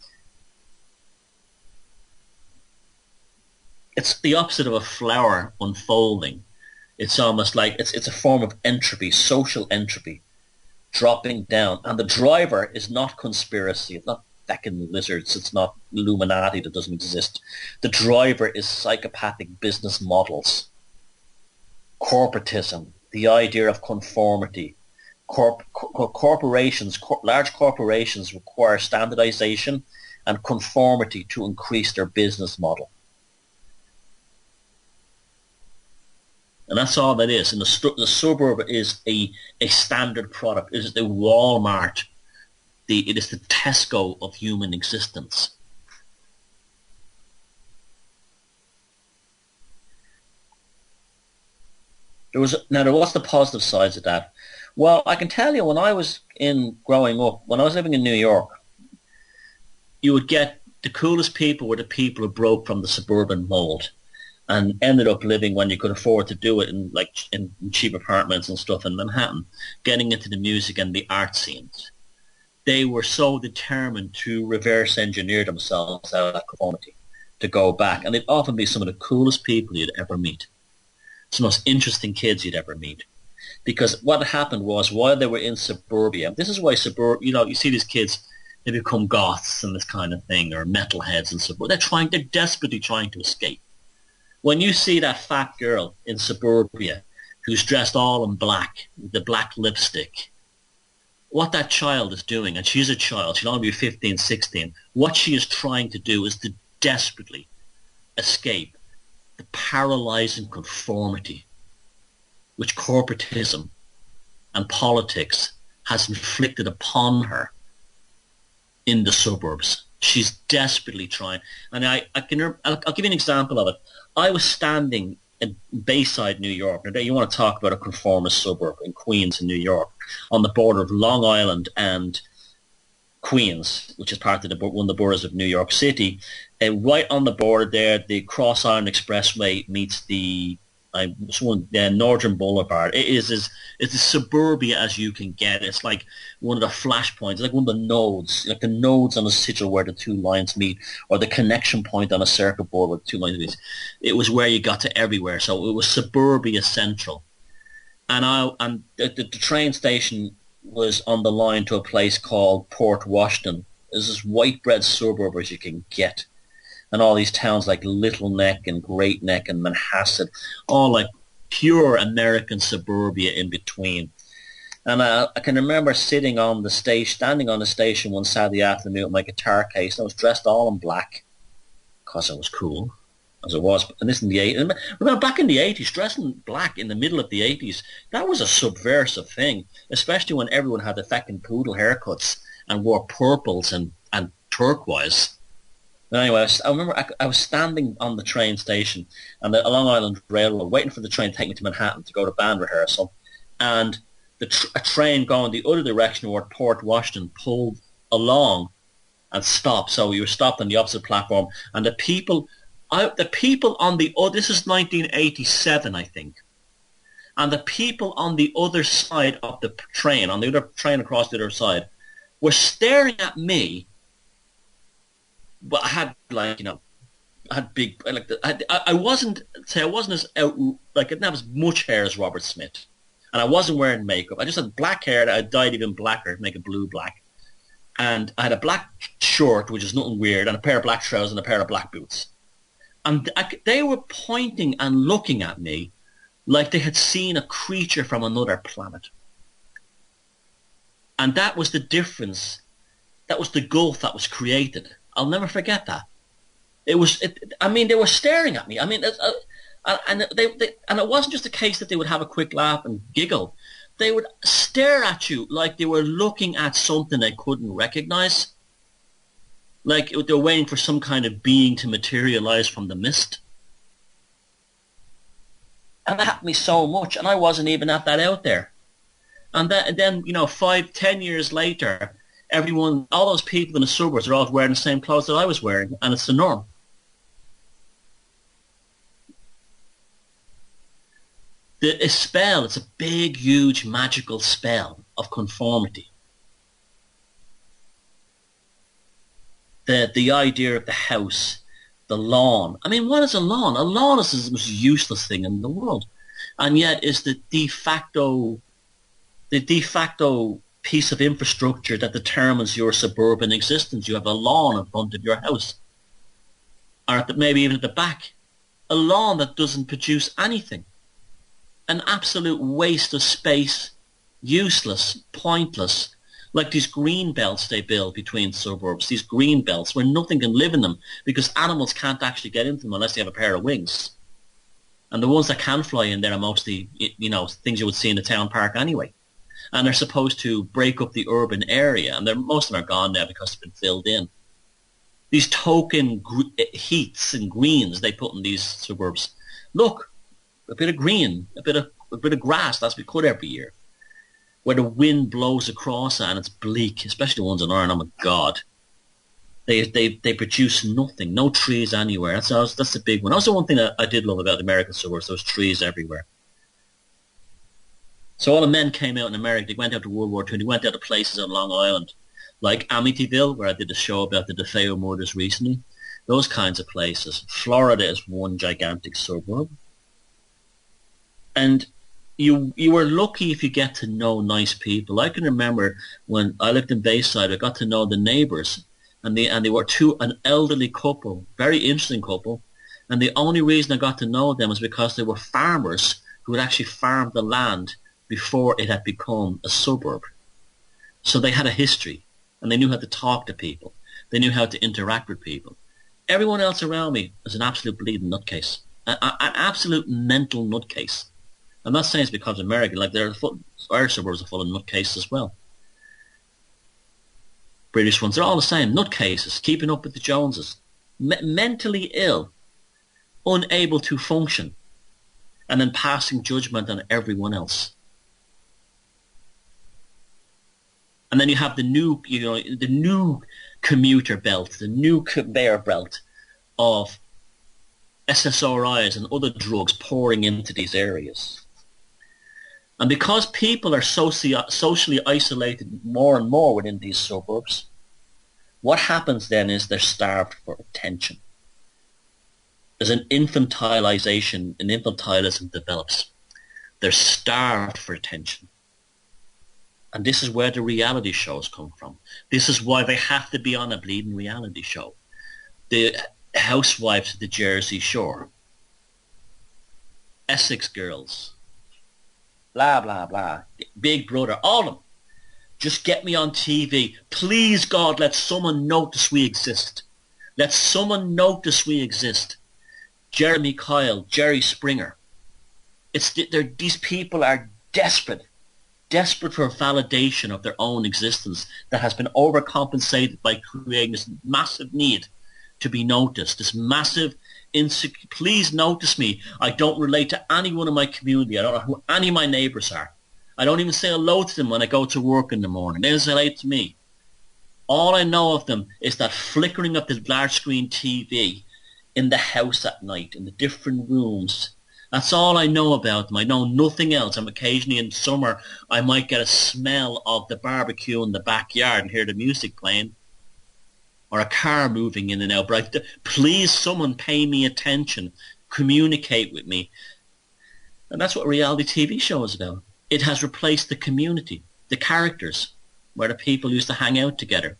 It's the opposite of a flower unfolding. It's almost like it's a form of entropy, social entropy, dropping down. And the driver is not conspiracy. It's not feckin' lizards. It's not Illuminati that doesn't exist. The driver is psychopathic business models. Corporatism, the idea of conformity. Corporations, large corporations require standardization and conformity to increase their business model. And that's all that is. And the suburb is a standard product. It is the Walmart. It is the Tesco of human existence. There was the positive sides of that. Well, I can tell you when I was growing up, when I was living in New York, you would get the coolest people were the people who broke from the suburban mold and ended up living when you could afford to do it in cheap apartments and stuff in Manhattan, getting into the music and the art scenes. They were so determined to reverse engineer themselves out of that conformity, to go back. And they'd often be some of the coolest people you'd ever meet. It's the most interesting kids you'd ever meet. Because what happened was, while they were in suburbia, this is why you see these kids, they become goths and this kind of thing, or metalheads and suburbia. They're desperately trying to escape. When you see that fat girl in suburbia who's dressed all in black, with the black lipstick, what that child is doing, and she's a child, she'll only be 15, 16, what she is trying to do is to desperately escape the paralyzing conformity which corporatism and politics has inflicted upon her in the suburbs. She's desperately trying. And I'll give you an example of it. I was standing in Bayside, New York. Now, you want to talk about a conformist suburb in Queens in New York, on the border of Long Island and Queens, which is part of one of the boroughs of New York City. Right on the border there, the Cross Island Expressway meets the Northern Boulevard. It's as suburbia as you can get. It's like one of the flashpoints, like one of the nodes, like the nodes on a sigil where the two lines meet, or the connection point on a circuit board where the two lines meet. It was where you got to everywhere. So it was suburbia central. And the train station was on the line to a place called Port Washington. It's as white bread suburb as you can get. And all these towns like Little Neck and Great Neck and Manhasset, all like pure American suburbia in between. And I can remember sitting on the station, standing on the station one Saturday afternoon with my guitar case. And I was dressed all in black because I was cool, as it was. And this in the 80s. Remember, back in the 80s, dressing black in the middle of the 80s, that was a subversive thing, especially when everyone had the fucking poodle haircuts and wore purples and turquoise. But anyway, I remember I was standing on the train station and the Long Island Railroad, waiting for the train to take me to Manhattan to go to band rehearsal. And a train going the other direction toward Port Washington pulled along and stopped. So we were stopped on the opposite platform. And the people on the other, this is 1987, I think. And the people on the other side of the train, on the other train across the other side, were staring at me. But I had I had big, I wasn't as out, like I didn't have as much hair as Robert Smith. And I wasn't wearing makeup. I just had black hair that I dyed even blacker to make it blue-black. And I had a black shirt, which is nothing weird, and a pair of black trousers and a pair of black boots. And they were pointing and looking at me like they had seen a creature from another planet. And that was the difference. That was the gulf that was created. I'll never forget that. They were staring at me. I mean, and it wasn't just a case that they would have a quick laugh and giggle. They would stare at you like they were looking at something they couldn't recognize. Like they were waiting for some kind of being to materialize from the mist. And that happened to me so much, and I wasn't even at that out there. And then 5-10 years later, all those people in the suburbs are all wearing the same clothes that I was wearing, and it's the norm. It's a big, huge, magical spell of conformity. The idea of the house, the lawn. I mean, what is a lawn? A lawn is the most useless thing in the world, and yet is the de facto piece of infrastructure that determines your suburban existence. You have a lawn in front of your house, or maybe even at the back, a lawn that doesn't produce anything. An absolute waste of space, useless, pointless, like these green belts they build between suburbs, these green belts where nothing can live in them because animals can't actually get into them unless they have a pair of wings. And the ones that can fly in there are mostly, things you would see in the town park anyway. And they're supposed to break up the urban area, and most of them are gone now because they've been filled in. These token heaths and greens they put in these suburbs. Look, a bit of green, a bit of grass, that's what we cut every year. Where the wind blows across and it's bleak, especially the ones in Ireland. Oh my God. They produce nothing, no trees anywhere. That's the big one. That's the one thing that I did love about the American suburbs, those trees everywhere. So all the men came out in America, they went out to World War II, they went out to places on Long Island, like Amityville, where I did a show about the DeFeo murders recently. Those kinds of places. Florida is one gigantic suburb. And you were lucky if you get to know nice people. I can remember when I lived in Bayside, I got to know the neighbours, and they were an elderly couple, very interesting couple, and the only reason I got to know them was because they were farmers who had actually farmed the land before it had become a suburb. So they had a history, and they knew how to talk to people. They knew how to interact with people. Everyone else around me was an absolute bleeding nutcase, an absolute mental nutcase. I'm not saying it's because of American, like Irish suburbs are full of nutcases as well. British ones, they're all the same, nutcases, keeping up with the Joneses, mentally ill, unable to function, and then passing judgment on everyone else. And then you have the new commuter belt, the new conveyor belt of SSRIs and other drugs pouring into these areas. And because people are socially isolated more and more within these suburbs, what happens then is they're starved for attention. There's an infantilism develops. They're starved for attention. And this is where the reality shows come from. This is why they have to be on a bleeding reality show. The housewives of the Jersey Shore. Essex girls, blah, blah, blah, Big Brother, all of them. Just get me on TV. Please, God, let someone notice we exist. Let someone notice we exist. Jeremy Kyle, Jerry Springer. These people are desperate for validation of their own existence that has been overcompensated by creating this massive need to be noticed, this massive please notice me. I don't relate to anyone in my community. I don't know who any of my neighbours are. I don't even say hello to them when I go to work in the morning. They don't say hello to me. All I know of them is that flickering of the large screen TV in the house at night, in the different rooms. That's all I know about them. I know nothing else. And occasionally in summer, I might get a smell of the barbecue in the backyard and hear the music playing, or a car moving in and out. But please, someone pay me attention, communicate with me. And that's what reality TV show is about. It has replaced the community, the characters, where the people used to hang out together,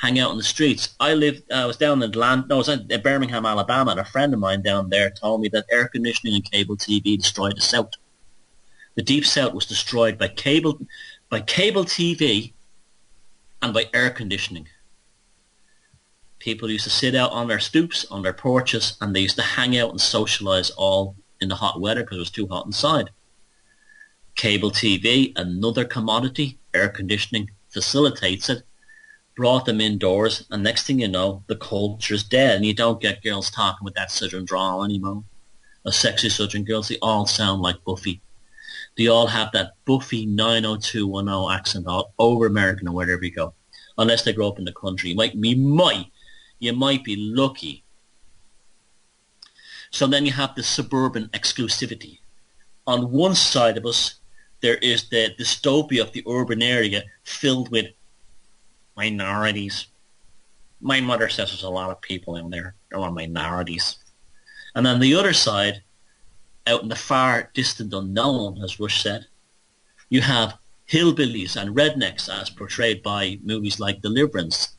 hang out in the streets. I was down in Atlanta, no, I was in Birmingham, Alabama, and a friend of mine down there told me that air conditioning and cable TV destroyed the South. The Deep South was destroyed by cable TV and by air conditioning. People used to sit out on their stoops, on their porches, and they used to hang out and socialize all in the hot weather because it was too hot inside. Cable TV, another commodity, air conditioning facilitates it, brought them indoors, and next thing you know, the culture's dead, and you don't get girls talking with that southern drawl anymore. A sexy southern girls, they all sound like Buffy. They all have that Buffy 90210 accent all over American or wherever you go, unless they grow up in the country. You might be lucky. So then you have the suburban exclusivity. On one side of us, there is the dystopia of the urban area filled with minorities. My mother says there's a lot of people in there. There are minorities. And on the other side, out in the far distant unknown, as Rush said, you have hillbillies and rednecks as portrayed by movies like Deliverance.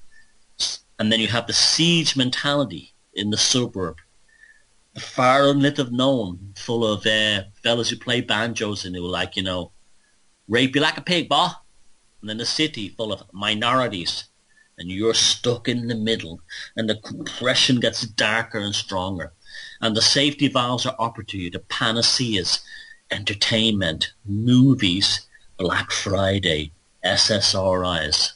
And then you have the siege mentality in the suburb. The far unlit of known, full of fellas who play banjos and who rape you like a pig, boy. And then the city full of minorities. And you're stuck in the middle. And the compression gets darker and stronger. And the safety valves are offered to you. The panaceas, entertainment, movies, Black Friday, SSRIs.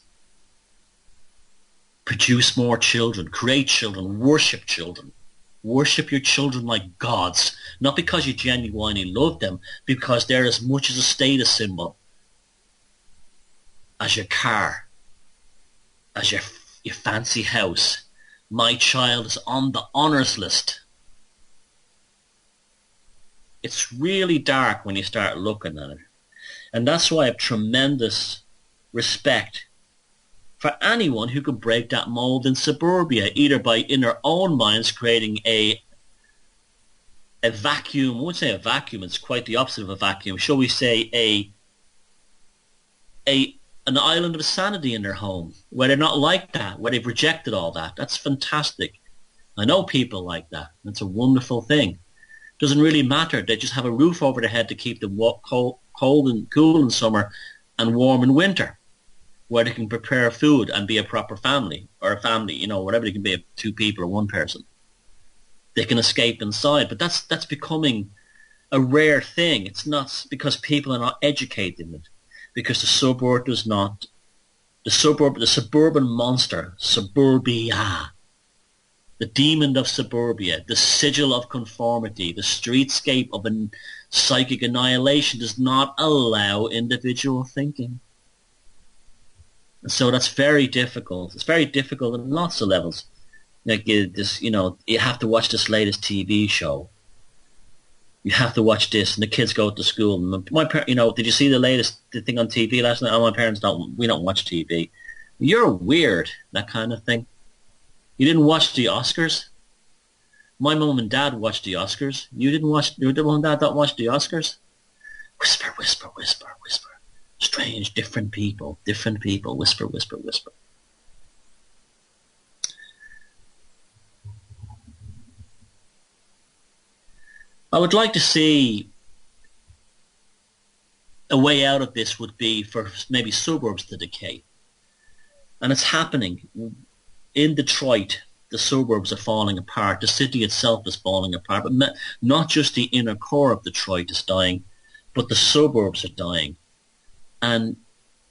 Produce more children, create children, worship children. Worship your children like gods, not because you genuinely love them, because they're as much as a status symbol as your car, as your fancy house. My child is on the honours list. It's really dark when you start looking at it. And that's why I have tremendous respect for anyone who could break that mold in suburbia, either by in their own minds creating a vacuum. I wouldn't say a vacuum, it's quite the opposite of a vacuum. Shall we say an island of sanity in their home, where they're not like that, where they've rejected all that. That's fantastic. I know people like that. It's a wonderful thing. Doesn't really matter. They just have a roof over their head to keep them cold and cool in summer and warm in winter, where they can prepare food and be a proper family, or a family, whatever they can be, 2 people or 1 person. They can escape inside, but that's becoming a rare thing. It's not because people are not educated in it, because the suburb does not. The suburban monster, suburbia, the demon of suburbia, the sigil of conformity, the streetscape of psychic annihilation does not allow individual thinking. And so that's very difficult. It's very difficult on lots of levels. Like you have to watch this latest TV show. You have to watch this, and the kids go to school. Did you see the thing on TV last night? Oh, my parents we don't watch TV. You're weird, that kind of thing. You didn't watch the Oscars? My mum and dad watched the Oscars. Your mum and dad don't watch the Oscars? Whisper, whisper, whisper, whisper. Strange, different people, whisper, whisper, whisper. I would like to see a way out of this would be for maybe suburbs to decay. And it's happening. In Detroit, the suburbs are falling apart. The city itself is falling apart. But not just the inner core of Detroit is dying, but the suburbs are dying. And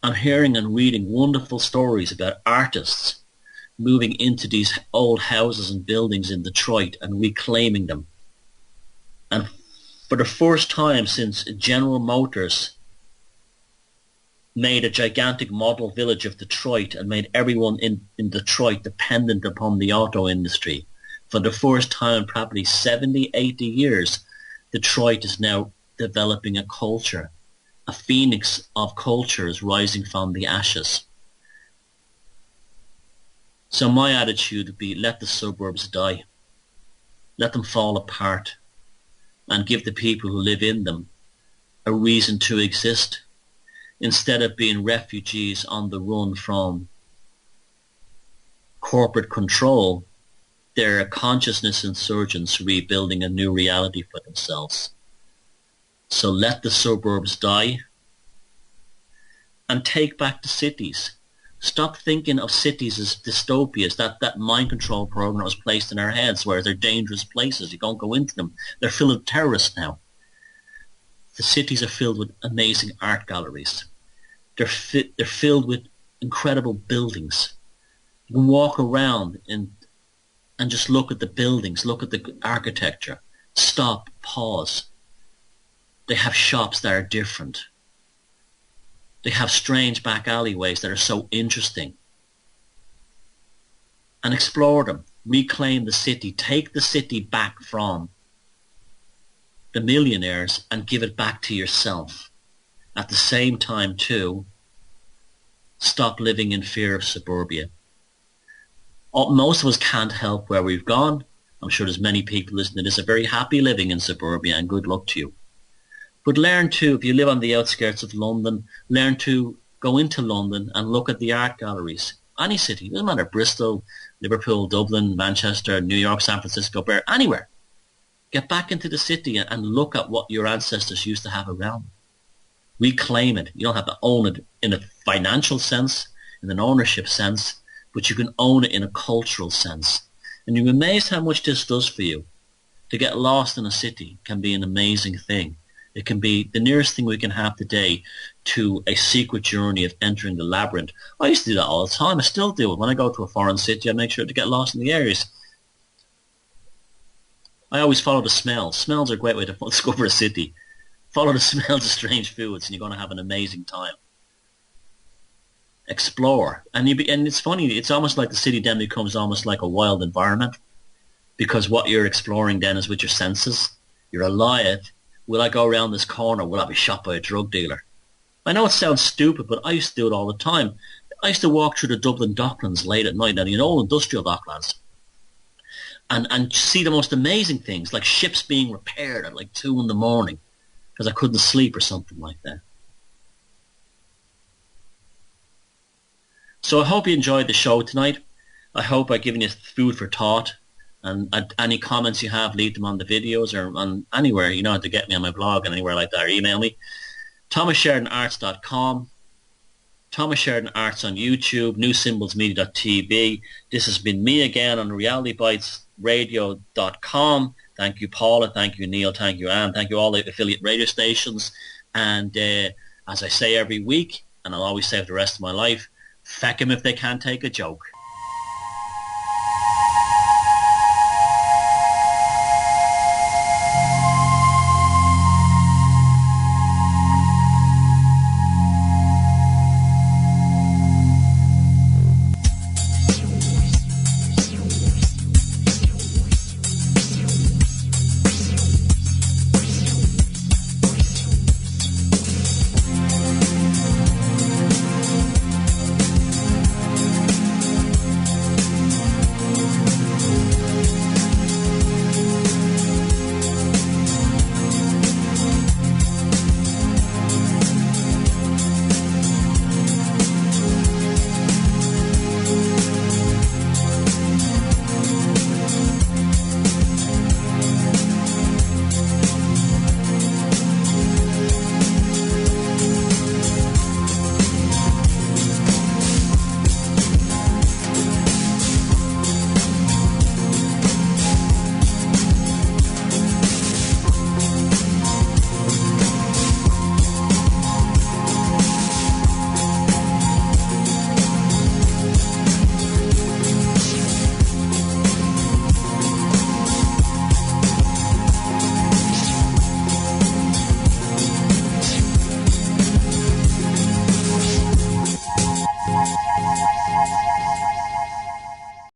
I'm hearing and reading wonderful stories about artists moving into these old houses and buildings in Detroit and reclaiming them. And for the first time since General Motors made a gigantic model village of Detroit and made everyone in Detroit dependent upon the auto industry, for the first time in probably 70, 80 years, Detroit is now developing a culture. A phoenix of culture is rising from the ashes. So my attitude would be, let the suburbs die. Let them fall apart and give the people who live in them a reason to exist, instead of being refugees on the run from corporate control. They're consciousness insurgents rebuilding a new reality for themselves. So let the suburbs die and take back the cities. Stop thinking of cities as dystopias, that mind control program that was placed in our heads where they're dangerous places. You can't go into them. They're filled with terrorists now. The cities are filled with amazing art galleries. They're filled with incredible buildings. You can walk around and just look at the buildings, look at the architecture. Stop, pause. They have shops that are different. They have strange back alleyways that are so interesting. And explore them. Reclaim the city. Take the city back from the millionaires and give it back to yourself. At the same time, too, stop living in fear of suburbia. Most of us can't help where we've gone. I'm sure there's many people listening to this are very happy living in suburbia, and good luck to you. But learn to, if you live on the outskirts of London, learn to go into London and look at the art galleries. Any city, it doesn't matter, Bristol, Liverpool, Dublin, Manchester, New York, San Francisco, anywhere. Get back into the city and look at what your ancestors used to have around. Reclaim it. You don't have to own it in a financial sense, in an ownership sense, but you can own it in a cultural sense. And you're amazed how much this does for you. To get lost in a city can be an amazing thing. It can be the nearest thing we can have today to a secret journey of entering the labyrinth. I used to do that all the time. I still do it. When I go to a foreign city, I make sure to get lost in the areas. I always follow the smells. Smells are a great way to discover a city. Follow the smells of strange foods and you're going to have an amazing time. Explore. And it's funny, it's almost like the city then becomes almost like a wild environment, because what you're exploring then is with your senses. You're alive. Will I go around this corner? Will I be shot by a drug dealer? I know it sounds stupid, but I used to do it all the time. I used to walk through the Dublin Docklands late at night, now the old industrial Docklands, and see the most amazing things, like ships being repaired at like 2 a.m, because I couldn't sleep or something like that. So I hope you enjoyed the show tonight. I hope I've given you food for thought. And any comments you have, leave them on the videos or on anywhere. You know how to get me on my blog and anywhere like that, or email me. ThomasSheridanArts.com. Thomas Sheridan Arts on YouTube. NewSymbolsMedia.tv. This has been me again on RealityBytesRadio.com. Thank you, Paula. Thank you, Neil. Thank you, Anne. Thank you, all the affiliate radio stations. And as I say every week, and I'll always say it the rest of my life, feck 'em if they can't take a joke.